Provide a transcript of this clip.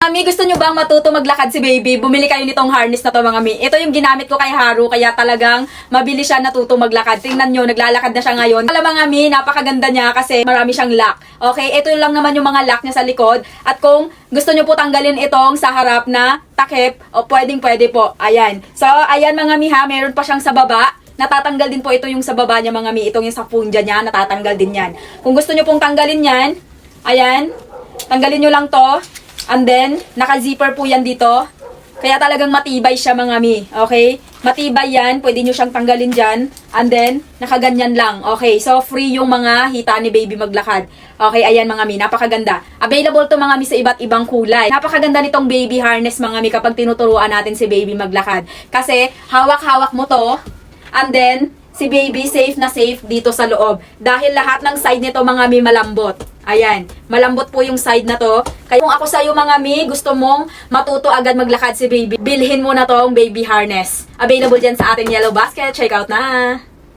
Mga mi, gusto nyo bang matuto maglakad si baby? Bumili kayo nitong harness na to mga mi. Ito yung ginamit ko kay Haru, kaya talagang mabilis siya natuto maglakad. Tingnan nyo, naglalakad na siya ngayon. Alam mga mi, napakaganda niya kasi marami siyang lock. Okay, ito lang naman yung mga lock niya sa likod. At kung gusto nyo po tanggalin itong sa harap na takip, o pwede po. Ayan. So, ayan mga mi ha, meron pa siyang sa baba. Natatanggal din po ito yung sa baba niya mga mi. Itong yung sa punja niya, natatanggal din yan. Kung gusto nyo pong tanggalin yan, ayan, tanggalin nyo lang to. And then, naka-zipper po yan dito. Kaya talagang matibay siya mga mi. Okay? Matibay yan. Pwede nyo siyang tanggalin dyan. And then, nakaganyan lang. Okay? So, free yung mga hita ni baby maglakad. Okay? Ayan mga mi. Napakaganda. Available to mga mi sa iba't ibang kulay. Napakaganda nitong baby harness mga mi kapag tinuturuan natin si baby maglakad. Kasi, hawak-hawak mo to. And then, si baby safe na safe dito sa loob. Dahil lahat ng side nito mga mi malambot. Ayan, malambot po yung side na to. Kaya kung ako sa'yo mga mi, gusto mong matuto agad maglakad si baby, bilhin mo na tong baby harness. Available dyan sa ating Yellow Basket. Check out na!